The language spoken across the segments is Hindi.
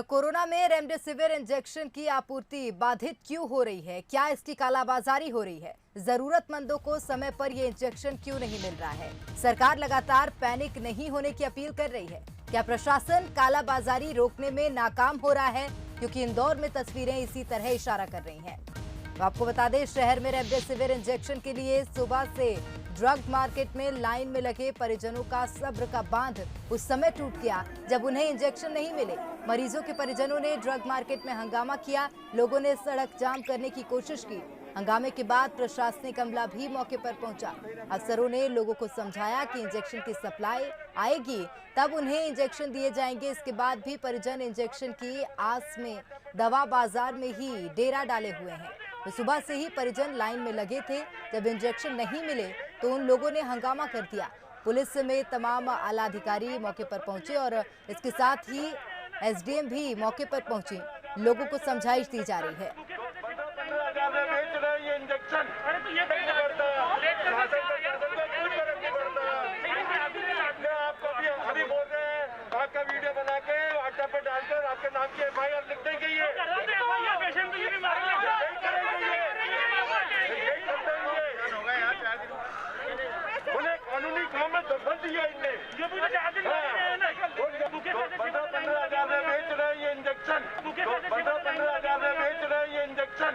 कोरोना में रेमडेसिविर इंजेक्शन की आपूर्ति बाधित क्यों हो रही है? क्या इसकी कालाबाजारी हो रही है? जरूरतमंदों को समय पर ये इंजेक्शन क्यों नहीं मिल रहा है? सरकार लगातार पैनिक नहीं होने की अपील कर रही है। क्या प्रशासन कालाबाजारी रोकने में नाकाम हो रहा है? क्योंकि इंदौर में तस्वीरें इसी तरह इशारा कर रही हैं। तो आपको बता दें, शहर में रेमडेसिविर इंजेक्शन के लिए सुबह से ड्रग मार्केट में लाइन में लगे परिजनों का सब्र का बांध उस समय टूट गया जब उन्हें इंजेक्शन नहीं मिले। मरीजों के परिजनों ने ड्रग मार्केट में हंगामा किया। लोगों ने सड़क जाम करने की कोशिश की। हंगामे के बाद प्रशासनिक अमला भी मौके पर पहुंचा। अफसरों ने लोगों को समझाया कि इंजेक्शन की सप्लाई आएगी तब उन्हें इंजेक्शन दिए जाएंगे। इसके बाद भी परिजन इंजेक्शन की आस में दवा बाजार में ही डेरा डाले हुए हैं। तो सुबह से ही परिजन लाइन में लगे थे। जब इंजेक्शन नहीं मिले तो उन लोगों ने हंगामा कर दिया। पुलिस समेत तमाम आला अधिकारी मौके पर पहुंचे और इसके साथ ही एसडीएम भी मौके पर पहुंची। लोगों को समझाइश दी जा रही है। आपका वीडियो बना के व्हाट्सएप पर डालकर आपके नाम की एफआईआर लिख देंगे। ये उन्हें कानूनी काम में दखल दिया इनने। $15,000 में बेच रहे ये इंजेक्शन। $15,000 में बेच रहे ये इंजेक्शन।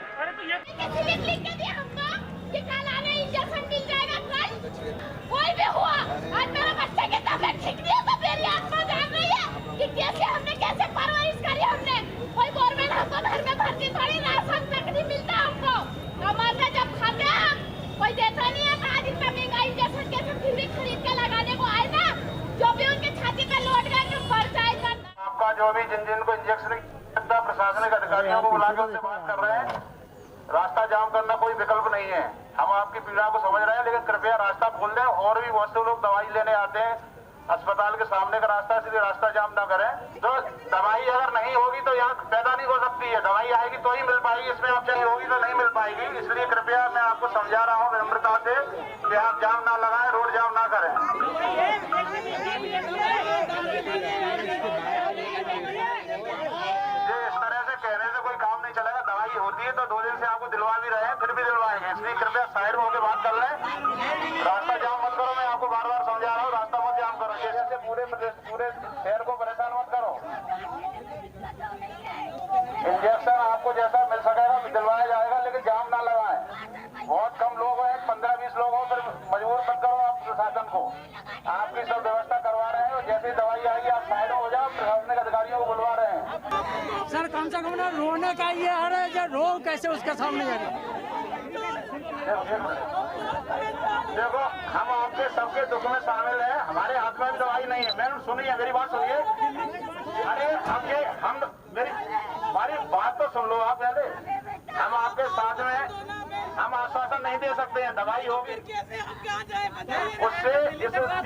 कोई भी हुआ आज मेरा बच्चे की तबीयत ठीक नहीं है तो मेरी आत्मा जाग रही है कि कैसे हमने कैसे परवरिश करी। हमने कोई गवर्नमेंट हमको घर में भर्ती थोड़ी, राशन तक नहीं मिलता हमको। हमारे जब खाते हैं कोई देता नहीं है। आज इतना महंगा इंजेक्शन कैसे फिर भी खरीद के लगाने को आए ना, जो भी उनके छाती पे लौट गए कि मर जाए। आपका जो भी जिन को इंजेक्शन प्रशासनिक अधिकारियों को बुलाकर उनसे बात कर रहे हैं। रास्ता जाम करना कोई विकल्प नहीं है। हम आपकी पीड़ा को समझ रहे हैं, लेकिन कृपया रास्ता खोल दें। और भी बहुत से लोग दवाई लेने आते हैं अस्पताल के सामने का रास्ता, इसलिए रास्ता जाम ना करें। तो दवाई अगर नहीं होगी तो यहाँ पैदा नहीं हो सकती है। दवाई आएगी तो ही मिल पाएगी, इसमें आप चाहिए होगी तो नहीं मिल पाएगी। इसलिए कृपया मैं आपको समझा रहा हूँ विनम्रता से कि आप जाम ना लगाएं, रोड जाम ना करें। इस तरह से कहने से कोई काम नहीं चलेगा। दवाई होती है तो 2 दिन से आपको दिलवा भी रहे हैं, फिर भी दिलवाएंगे। इसलिए कृपया साइड में होकर बात कर लें। रास्ता जाम मत करो। मैं आपको बार बार समझा रहा हूँ, रास्ता मत जाम करो। जैसे पूरे शहर को परेशान मत करो। इंजेक्शन आपको जैसा मिल सकेगा दिलवाया जाएगा, लेकिन जाम ना लगाएं। बहुत कम लोग हैं, 15-20 लोग हो, फिर मजबूर मत करो आप प्रशासन को। आपकी सब व्यवस्था करवा रहे हैं। जैसी दवाई आएगी आप साइड हो जाओ, प्रशासनिक अधिकारियों को बुलवा रहे हैं। सर कम से कम ना रोने का ये आ रहा है, जो रो कैसे उसके सामने जा रही। देखो, हम आपके सबके दुख में शामिल हैं। हमारे हाथ में भी दवाई नहीं है। मैडम सुनिए, मेरी बात सुनिए। अरे हम हमारी बात तो सुन लो आप पहले। हम आपके साथ में हम आश्वासन नहीं दे सकते हैं। दवाई होगी उससे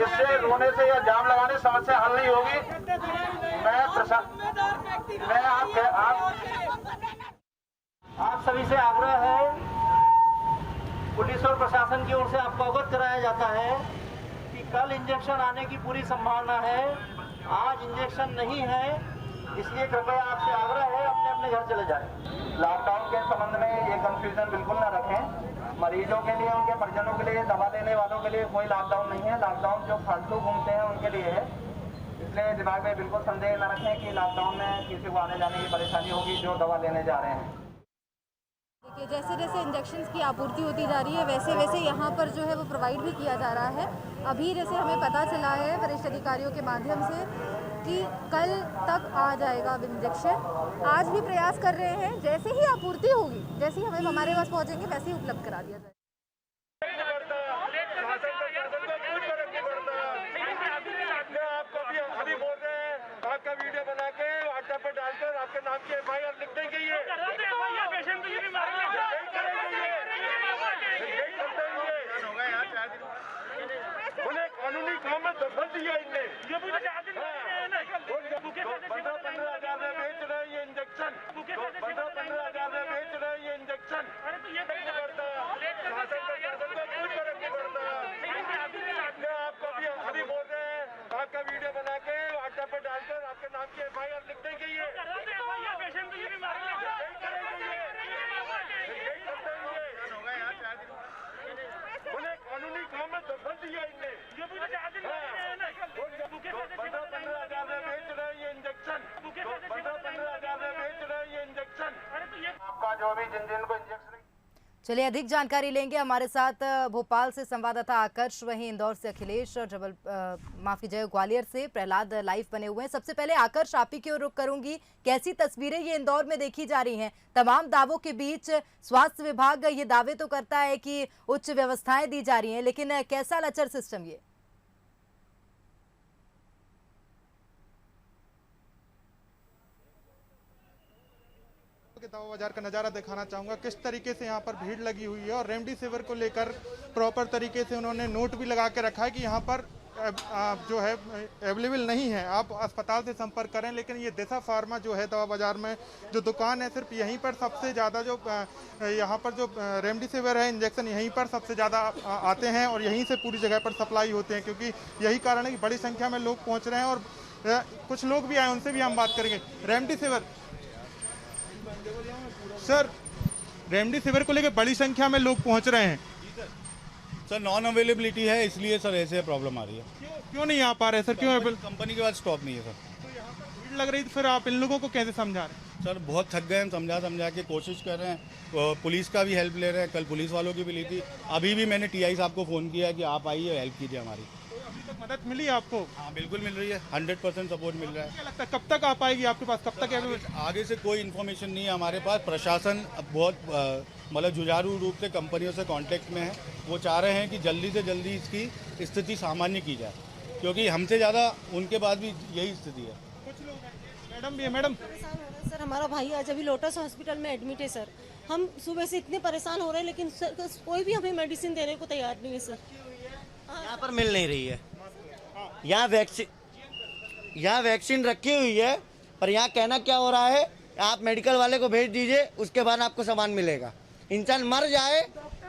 इससे रोने से या जाम लगाने से समस्या हल नहीं होगी। आप सभी से आग्रह है, पुलिस और प्रशासन की ओर से आपको अवगत कराया जाता है कि कल इंजेक्शन आने की पूरी संभावना है। आज इंजेक्शन नहीं है, इसलिए कृपया आपसे आग्रह है अपने अपने घर चले जाएं। लॉकडाउन के संबंध में ये कंफ्यूजन बिल्कुल ना रखें। मरीजों के लिए, उनके परिजनों के लिए, दवा लेने वालों के लिए कोई लॉकडाउन नहीं है। लॉकडाउन जो फालतू घूमते हैं उनके लिए है। इसलिए दिमाग में बिल्कुल संदेह न रखें कि लॉकडाउन में किसी को आने जाने की परेशानी होगी जो दवा लेने जा रहे हैं। देखिए, जैसे जैसे इंजेक्शन्स की आपूर्ति होती जा रही है वैसे वैसे यहाँ पर जो है वो प्रोवाइड भी किया जा रहा है। अभी जैसे हमें पता चला है वरिष्ठ अधिकारियों के माध्यम से कि कल तक आ जाएगा अब इंजेक्शन। आज भी प्रयास कर रहे हैं, जैसे ही आपूर्ति होगी, जैसे ही हमें हमारे पास पहुँचेंगे वैसे ही उपलब्ध करा दिया जाएगा। आपका वीडियो बना के व्हाट्सएप पर डालकर आपके नाम की एफआईआर लिख देंगे। ये उन्हें कानूनी काम में दखल दिया इनने। $15,000 में बेच रहे ये इंजेक्शन। $15,000 में बेच रहे ये इंजेक्शन। आपका वीडियो बना के व्हाट्सएप पर डालकर आपके नाम की एफआईआर लिख देंगे। ये अभी जिन जिनको इंजेक्शन चलिए अधिक जानकारी लेंगे। हमारे साथ भोपाल से संवाददाता आकर्ष, वहीं इंदौर से अखिलेश और माफ कीजिए ग्वालियर से प्रहलाद लाइव बने हुए हैं। सबसे पहले आकर्ष, आप ही की ओर रुख करूंगी। कैसी तस्वीरें ये इंदौर में देखी जा रही हैं? तमाम दावों के बीच स्वास्थ्य विभाग ये दावे तो करता है कि उच्च व्यवस्थाएं दी जा रही हैं, लेकिन कैसा लचर सिस्टम ये? दवा बाजार का नज़ारा दिखाना चाहूँगा, किस तरीके से यहाँ पर भीड़ लगी हुई है और रेमडेसिविर को लेकर प्रॉपर तरीके से उन्होंने नोट भी लगा के रखा है कि यहाँ पर जो है अवेलेबल नहीं है, आप अस्पताल से संपर्क करें। लेकिन ये दिशा फार्मा जो है दवा बाजार में जो दुकान है, सिर्फ यहीं पर सबसे ज़्यादा जो यहाँ पर जो रेमडेसिविर है इंजेक्शन यहीं पर सबसे ज़्यादा आते हैं और यहीं से पूरी जगह पर सप्लाई होते हैं, क्योंकि यही कारण है कि बड़ी संख्या में लोग पहुँच रहे हैं। और कुछ लोग भी आए, उनसे भी हम बात करेंगे। रेमडेसिविर सर, रेमडेसिविर को लेकर बड़ी संख्या में लोग पहुंच रहे हैं सर। नॉन अवेलेबिलिटी है, इसलिए सर ऐसे प्रॉब्लम आ रही है। क्यों नहीं आ पा रहे सर? क्यों? कंपनी के पास स्टॉक नहीं है सर। तो यहाँ पर भीड़ लग रही थी, फिर आप इन लोगों को कैसे समझा रहे हैं? सर बहुत थक गए हैं, समझा के कोशिश कर रहे हैं। पुलिस का भी हेल्प ले रहे हैं, कल पुलिस वालों की भी ली थी। अभी भी मैंने टीआई साहब को फ़ोन किया है कि आप आइए हेल्प कीजिए हमारी। तो अभी तक मदद मिली आपको? हाँ बिल्कुल मिल रही है, 100% सपोर्ट मिल रहा है। क्या लगता है कब तक आ पाएगी आपके पास? कब तक? आगे से कोई इन्फॉर्मेशन नहीं है हमारे पास। प्रशासन बहुत मतलब जुझारू रूप से कंपनियों से कांटेक्ट में है। वो चाह रहे हैं कि जल्दी से जल्दी इसकी स्थिति सामान्य की जाए, क्योंकि हमसे ज़्यादा उनके पास भी यही स्थिति है। कुछ लोग हैं, मैडम भी है। मैडम सर, हमारा भाई आज अभी लोटस हॉस्पिटल में एडमिट है सर। हम सुबह से इतने परेशान हो रहे हैं, लेकिन सर कोई भी हमें मेडिसिन देने को तैयार नहीं है सर। यहाँ पर मिल नहीं रही है। यहाँ वैक्सीन रखी हुई है, पर यहाँ कहना क्या हो रहा है, आप मेडिकल वाले को भेज दीजिए, उसके बाद आपको सामान मिलेगा। इंसान मर जाए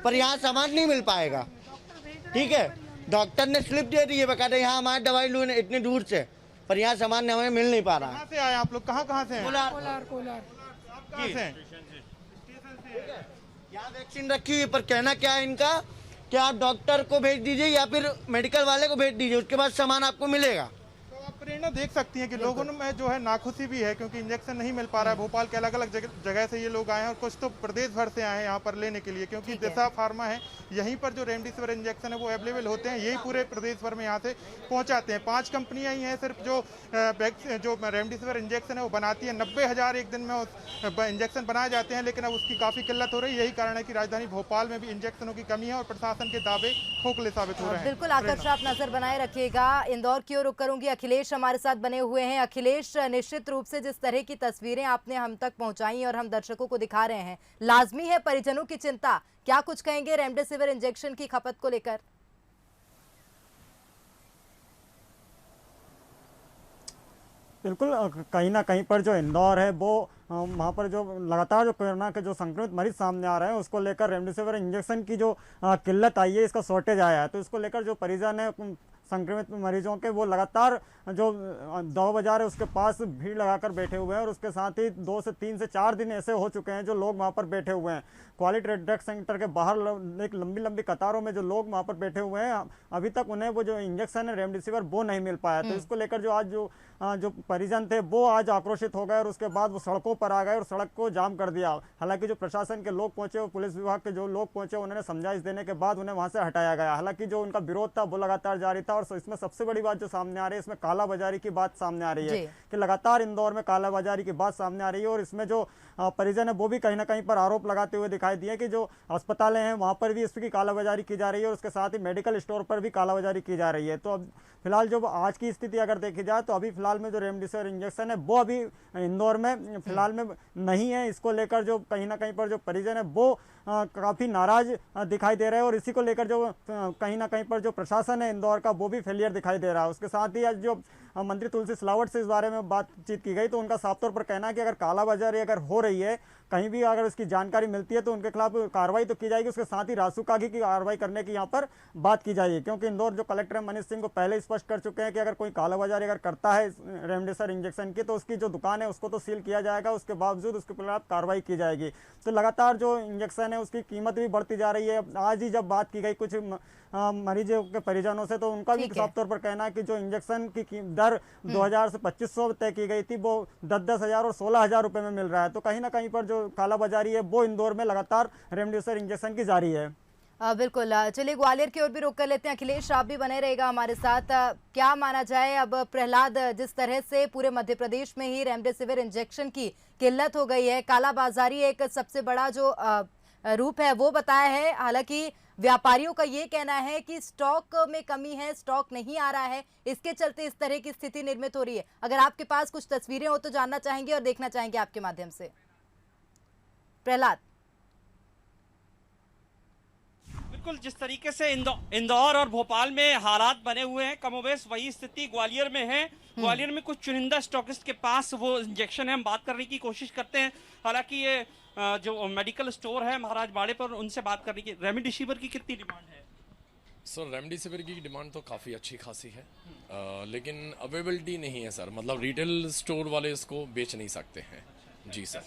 पर यहाँ सामान नहीं मिल पाएगा। ठीक है, डॉक्टर ने स्लिप दे दी है बकायदा, यहाँ हमारी दवाई लूँ इतनी दूर से, पर यहाँ सामान हमें मिल नहीं पा रहा है। कहाँ से आए आप लोग? कहाँ से हैं? कोलार। आप कहाँ से हैं? यहाँ वैक्सीन रखी हुई है, पर कहना क्या है इनका कि आप डॉक्टर को भेज दीजिए या फिर मेडिकल वाले को भेज दीजिए, उसके बाद सामान आपको मिलेगा। तो आप प्रेरणा देख सकती हैं कि लोगों में जो है नाखुशी भी है, क्योंकि इंजेक्शन नहीं मिल पा रहा है। भोपाल के अलग अलग जगह से ये लोग आए हैं और कुछ तो प्रदेश भर से आए हैं यहाँ पर लेने के लिए, क्योंकि दिशा फार्मा है, यहीं पर जो रेमडेसिविर इंजेक्शन है वो अवेलेबल होते हैं। यही पूरे प्रदेश भर में यहाँ से पहुँचाते हैं। 5 कंपनियाँ ही हैं सिर्फ जो रेमडेसिविर इंजेक्शन है वो बनाती है। 90,000 एक दिन में इंजेक्शन बनाए जाते हैं, लेकिन अब उसकी काफ़ी किल्लत हो रही है। यही कारण है कि राजधानी भोपाल में भी इंजेक्शनों की कमी है और प्रशासन के दावे खोखले साबित हो रहे हैं। बिल्कुल आकर्ष, आप नजर बनाए रखिएगा। इंदौर की ओर रुख करूंगी। अखिलेश हमारे साथ बने हुए हैं। अखिलेश, निश्चित रूप से जिस तरह की तस्वीरें आपने हम तक पहुंचाई और हम दर्शकों को दिखा रहे हैं, लाजमी है परिजनों की चिंता। क्या कुछ कहेंगे रेमडेसिविर इंजेक्शन की खपत को लेकर? बिल्कुल, कहीं ना कहीं पर जो इंदौर है वो वहाँ पर जो लगातार जो कोरोना के जो संक्रमित मरीज सामने आ रहे हैं, उसको लेकर रेमडेसिविर इंजेक्शन की जो किल्लत आई है, इसका शॉर्टेज आया है। तो इसको लेकर जो परिजन है संक्रमित मरीजों के, वो लगातार जो दवा बाजार है उसके पास भीड़ लगाकर बैठे हुए हैं। और उसके साथ ही 2 से 3 से 4 दिन ऐसे हो चुके हैं जो लोग वहाँ पर बैठे हुए हैं। क्वालिटी ड्रग सेंटर के बाहर एक लंबी कतारों में जो लोग वहाँ पर बैठे हुए हैं, अभी तक उन्हें वो जो इंजेक्शन है रेमडेसिविर वो नहीं मिल पाया। तो इसको लेकर जो आज जो परिजन थे वो आज आक्रोशित हो गए और उसके बाद वो सड़कों पर आ गए और सड़क को जाम कर दिया। हालांकि जो प्रशासन के लोग पहुंचे, वो पुलिस विभाग के जो लोग पहुंचे, उन्होंने समझाइश देने के बाद उन्हें वहां से हटाया गया। हालांकि जो उनका विरोध था वो लगातार जारी था। और इसमें सबसे बड़ी बात जो सामने आ रही है, इसमें कालाबाजारी की बात सामने आ रही है कि लगातार इंदौर में कालाबाजारी की बात सामने आ रही है। और इसमें जो परिजन है वो भी कहीं ना कहीं पर आरोप लगाते हुए दिखाई दिए कि जो अस्पतालें हैं वहाँ पर भी इसकी कालाबाजारी की जा रही है और उसके साथ ही मेडिकल स्टोर पर भी कालाबाजारी की जा रही है। तो अब फिलहाल जो आज की स्थिति अगर देखी जाए, तो अभी फिलहाल में जो रेमडेसिविर इंजेक्शन है वो अभी इंदौर में फिलहाल में नहीं है। इसको लेकर जो कहीं ना कहीं पर जो परिजन है वो काफ़ी नाराज दिखाई दे रहे हैं। और इसी को लेकर जो कहीं ना कहीं पर जो प्रशासन है इंदौर का, वो भी फेलियर दिखाई दे रहा है। उसके साथ ही आज जो मंत्री तुलसी सिलावट से इस बारे में बातचीत की गई, तो उनका साफ तौर पर कहना है कि अगर कालाबाजारी अगर हो रही है, कहीं भी अगर उसकी जानकारी मिलती है तो उनके खिलाफ कार्रवाई तो की जाएगी। उसके साथ ही रासुकागी की कार्रवाई करने की यहाँ पर बात की जाएगी, क्योंकि इंदौर जो कलेक्टर मनीष सिंह को पहले स्पष्ट कर चुके हैं कि अगर कोई कालाबाजारी अगर करता है रेमडेसिविर इंजेक्शन की, तो उसकी जो दुकान है उसको तो सील किया जाएगा, उसके बावजूद उसके खिलाफ कार्रवाई की जाएगी। तो लगातार जो इंजेक्शन है उसकी कीमत भी बढ़ती जा रही है। आज ही जब बात की गई कुछ मरीजों के परिजनों से, तो उनका भी साफ तौर पर कहना है कि जो इंजेक्शन की दर 2000 से 2500 तय की गई थी, वो 10,000 और 16,000 रुपए में मिल रहा है। तो कहीं ना कहीं पर जो जो कालाबाजारी है वो इंदौर में लगातार रेमडेसिविर इंजेक्शन की जारी है। बिल्कुल। चलिए ग्वालियर की ओर भी रुक कर लेते हैं। अखिलेश, आप भी बने रहेगा हमारे साथ। क्या माना जाए अब प्रहलाद, जिस तरह से पूरे मध्य प्रदेश में ही रेमडेसिविर इंजेक्शन की किल्लत हो गई है, कालाबाजारी एक सबसे बड़ा जो रूप है वो बताया है। हालांकि व्यापारियों का ये कहना है कि स्टॉक में कमी है, स्टॉक नहीं आ रहा है, इसके चलते इस तरह की स्थिति निर्मित हो रही है। अगर आपके पास कुछ तस्वीरें हो तो जानना चाहेंगे और देखना चाहेंगे आपके माध्यम से। प्रहलाद। बिल्कुल, जिस तरीके से इंदौर और भोपाल में हालात बने हुए हैं, कमोबेश वही स्थिति ग्वालियर में है। ग्वालियर में कुछ चुनिंदा स्टॉकिस्ट के पास वो इंजेक्शन है, हम बात करने की कोशिश करते हैं। हालांकि ये जो मेडिकल स्टोर है महाराज बाड़े पर, उनसे बात करने की। रेमडेसिविर की कितनी डिमांड है? सर रेमडेसिविर की डिमांड तो काफ़ी अच्छी खासी है, लेकिन अवेलेबिलिटी नहीं है सर। मतलब रिटेल स्टोर वाले इसको बेच नहीं सकते हैं। जी सर।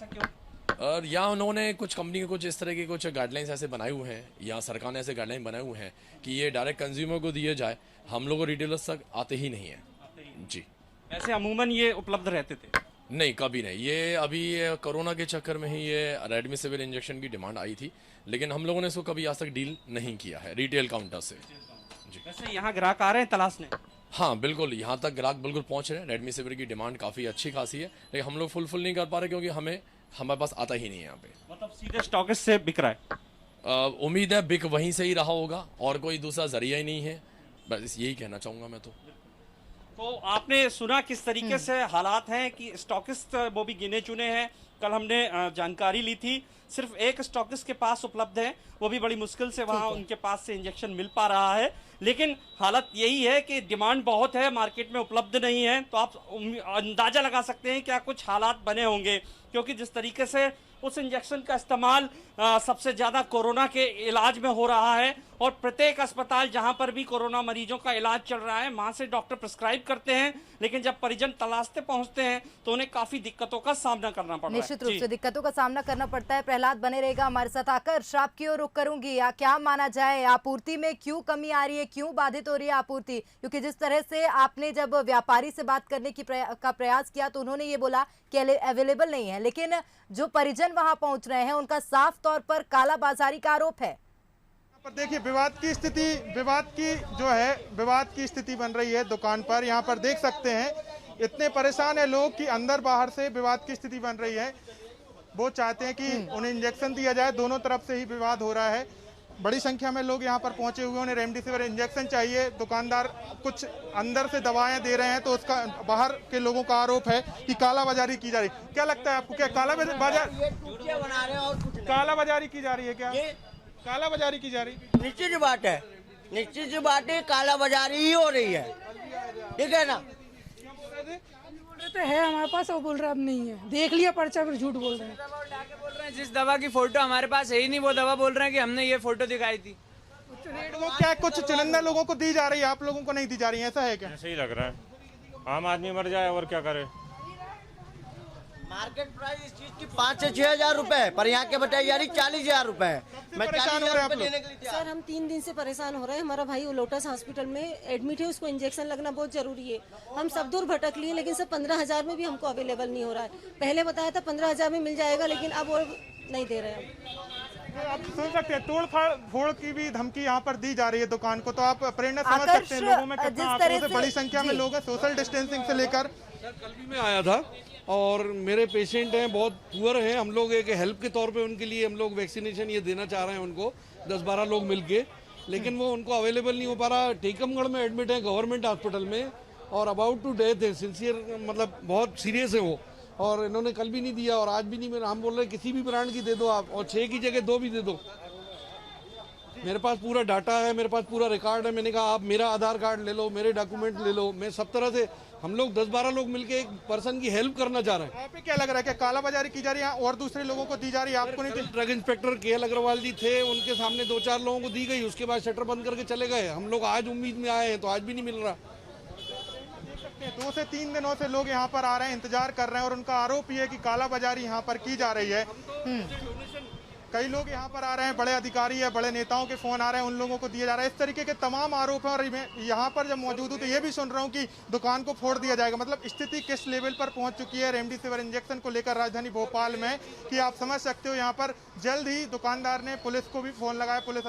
और यहाँ उन्होंने कुछ कंपनी के कुछ इस तरह के कुछ गाइडलाइंस ऐसे बनाए हुए हैं, या सरकार ने ऐसे गाइडलाइन बनाए हुए हैं कि ये डायरेक्ट कंज्यूमर को दिए जाए, हम लोगों रिटेलर्स तक आते ही नहीं है। जी। वैसे अमूमन ये उपलब्ध रहते थे? नहीं, कभी नहीं। ये अभी कोरोना के चक्कर में ही ये रेमडेसिविर इंजेक्शन की डिमांड आई थी, लेकिन हम लोगों ने इसको कभी आज तक डील नहीं किया है रिटेल काउंटर से। जी। वैसे यहाँ ग्राहक आ रहे हैं तलाशने? हाँ बिल्कुल, यहाँ तक ग्राहक बिल्कुल पहुँच रहे हैं। रेमडेसिविर की डिमांड काफ़ी अच्छी खासी है, लेकिन हम लोग फुलफिल नहीं कर पा रहे क्योंकि हमारे पास आता ही नहीं है यहाँ पे। मतलब सीधे स्टॉकिस्ट से बिक रहा है? उम्मीद है बिक वहीं से ही रहा होगा, और कोई दूसरा जरिया ही नहीं है। बस यही कहना चाहूँगा मैं तो आपने सुना किस तरीके से हालात हैं कि स्टॉकिस्ट वो भी गिने चुने हैं। कल हमने जानकारी ली थी, सिर्फ एक स्टॉकिस्ट के पास उपलब्ध है, वो भी बड़ी मुश्किल से वहाँ उनके पास से इंजेक्शन मिल पा रहा है। लेकिन हालत यही है कि डिमांड बहुत है, मार्केट में उपलब्ध नहीं है। तो आप अंदाजा लगा सकते हैं क्या कुछ हालात बने होंगे, क्योंकि जिस तरीके से उस इंजेक्शन का इस्तेमाल सबसे ज़्यादा कोरोना के इलाज में हो रहा है, और प्रत्येक अस्पताल जहां पर भी कोरोना मरीजों का इलाज चल रहा है वहां से डॉक्टर प्रिस्क्राइब करते हैं, लेकिन जब परिजन तलाशते पहुंचते हैं तो उन्हें काफ़ी दिक्कतों का सामना करना पड़ता है। निश्चित रूप से दिक्कतों का सामना करना पड़ता है। प्रहलाद बने रहेगा हमारे साथ। आकर्ष, आपकी ओर रुख करूंगी। क्या माना जाए, आपूर्ति में क्यों कमी आ रही है, क्यों बाधित हो रही है आपूर्ति? क्योंकि जिस तरह से आपने जब व्यापारी से बात करने की का प्रयास किया तो उन्होंने ये बोला कि अवेलेबल नहीं है, लेकिन जो परिजन वहां पहुंच रहे हैं उनका साफ तौर पर कालाबाजारी का आरोप है। पर देखिए विवाद की स्थिति बन रही है दुकान पर। यहाँ पर देख सकते हैं इतने परेशान है लोग कि अंदर बाहर से विवाद की स्थिति बन रही है। वो चाहते हैं कि उन्हें इंजेक्शन दिया जाए, दोनों तरफ से ही विवाद हो रहा है। बड़ी संख्या में लोग यहाँ पर पहुंचे हुए, उन्हें रेमडेसिविर इंजेक्शन चाहिए। दुकानदार कुछ अंदर से दवाएं दे रहे हैं, तो उसका बाहर के लोगों का आरोप है कि कालाबाजारी की जा रही है। क्या लगता है आपको, क्या कालाबाजारी की जा रही है? क्या कालाबाजारी की जा रही है? निश्चित बात है, निश्चित बात है, कालाबाजारी ही हो रही है, ठीक है ना। तो है हमारे पास, वो बोल रहा अब नहीं है, देख लिया पर्चा, फिर झूठ बोल रहे हैं। जिस दवा की फोटो हमारे पास है ही नहीं, वो दवा बोल रहे हैं कि हमने ये फोटो दिखाई थी। वो क्या कुछ चुनिंदा लोगों को दी जा रही है, आप लोगों को नहीं दी जा रही है, ऐसा है क्या? सही लग रहा है, आम आदमी मर जाए और क्या करे। मार्केट प्राइस इस चीज की 5 से 6 हजार रुपए है, पर यहाँ के बताइए यार 40,000 रुपए है। मैं 40,000 रुपए देने के लिए सर, हम 3 दिन से परेशान हो रहे हैं। हमारा भाई लोटस हॉस्पिटल में एडमिट है, उसको इंजेक्शन लगना बहुत जरूरी है। हम सब दूर भटक लिए, लेकिन सर 15,000 में भी हमको अवेलेबल नहीं हो रहा है। पहले बताया था 15,000 में मिल जाएगा, लेकिन अब वो नहीं दे रहे हैं। आप सुन सकते हैं, तोड़ फोड़ की भी धमकी यहाँ पर दी जा रही है दुकान को। तो आप प्रेरणा समझ सकते हैं लोगों में कितना आक्रोश है। बड़ी संख्या में लोग हैं, सोशल डिस्टेंसिंग से लेकर। कल भी मैं आया था और मेरे पेशेंट हैं, बहुत पुअर हैं। हम लोग एक हेल्प के तौर पे उनके लिए हम लोग वैक्सीनेशन ये देना चाह रहे हैं उनको, 10-12 लोग मिलके, लेकिन वो उनको अवेलेबल नहीं हो पा रहा। टीकमगढ़ में एडमिट है गवर्नमेंट हॉस्पिटल में, और अबाउट टू डेथ है, सिंसियर मतलब बहुत सीरियस है वो, और इन्होंने कल भी नहीं दिया और आज भी नहीं। हम बोल रहे किसी भी ब्रांड की दे दो आप, और 6 की जगह 2 भी दे दो। मेरे पास पूरा डाटा है, मेरे पास पूरा रिकॉर्ड है। मैंने कहा आप मेरा आधार कार्ड ले लो, मेरे डॉक्यूमेंट ले लो। मैं सब तरह से, हम लोग 10-12 लोग मिलके एक पर्सन की हेल्प करना चाह रहे हैं। आप क्या लग रहा है कि कालाबाजारी की जा रही है और दूसरे लोगों को दी जा रही है? आपको नहीं? ड्रग इंस्पेक्टर KL अग्रवाल जी थे, उनके सामने 2-4 लोगों को दी गई, उसके बाद शटर बंद करके चले गए। हम लोग आज उम्मीद में आए हैं तो आज भी नहीं मिल रहा। 2 से 3 दिनों से लोग यहाँ पर आ रहे हैं, इंतजार कर रहे हैं, और उनका आरोप ये है कि कालाबाजारी यहाँ पर की जा रही है। कई लोग यहाँ पर आ रहे हैं, बड़े अधिकारी है, बड़े नेताओं के फोन आ रहे हैं, उन लोगों को दिया जा रहा है। इस तरीके के तमाम आरोप हैं और मैं यहाँ पर जब मौजूद हूँ तो ये भी सुन रहा हूँ कि दुकान को फोड़ दिया जाएगा। मतलब स्थिति किस लेवल पर पहुंच चुकी है रेमडेसिविर इंजेक्शन को लेकर राजधानी भोपाल में कि आप समझ सकते हो। यहाँ पर जल्द ही दुकानदार ने पुलिस को भी फोन लगाया, पुलिस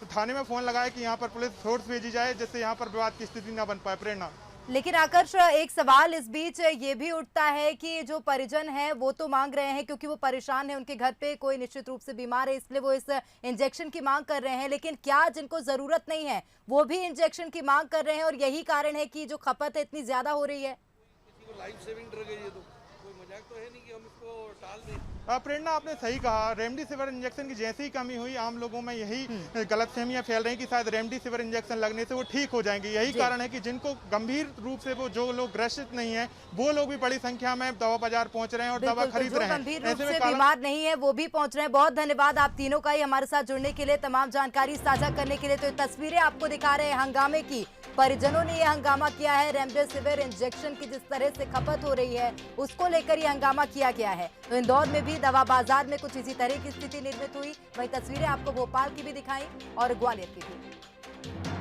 थाने में फोन लगाया कि यहाँ पर पुलिस फोर्स भेजी जाए जिससे यहाँ पर विवाद की स्थिति न बन पाए। प्रेरणा। लेकिन आकर्ष, एक सवाल इस बीच ये भी उठता है कि जो परिजन है वो तो मांग रहे हैं क्योंकि वो परेशान है, उनके घर पे कोई निश्चित रूप से बीमार है इसलिए वो इस इंजेक्शन की मांग कर रहे हैं, लेकिन क्या जिनको जरूरत नहीं है वो भी इंजेक्शन की मांग कर रहे हैं और यही कारण है कि जो खपत है इतनी ज्यादा हो रही है? लाइफ सेविंग ड्रग है ये, तो कोई मजाक तो है नहीं कि हम इसको टाल दें। प्रेरणा, आपने सही कहा, रेमडेसिविर इंजेक्शन की जैसे ही कमी हुई आम लोगों में यही गलतफहमियां फैल रही कि शायद रेमडेसिविर इंजेक्शन लगने से वो ठीक हो जाएंगे। यही कारण है कि जिनको गंभीर रूप से वो जो लोग ग्रसित नहीं है वो लोग भी बड़ी संख्या में दवा बाजार पहुंच रहे हैं और दवा खरीद रहे हैं। गंभीर रूप से बीमार नहीं है वो भी पहुंच रहे हैं। बहुत धन्यवाद आप तीनों का ही हमारे साथ जुड़ने के लिए, तमाम जानकारी साझा करने के लिए। तो तस्वीरें आपको दिखा रहे हैं हंगामे की, परिजनों ने यह हंगामा किया है। रेमडेसिविर इंजेक्शन की जिस तरह से खपत हो रही है उसको लेकर यह हंगामा किया गया है। तो इंदौर में भी दवा बाजार में कुछ इसी तरह की स्थिति निर्मित हुई। वहीं तस्वीरें आपको भोपाल की भी दिखाई और ग्वालियर की भी।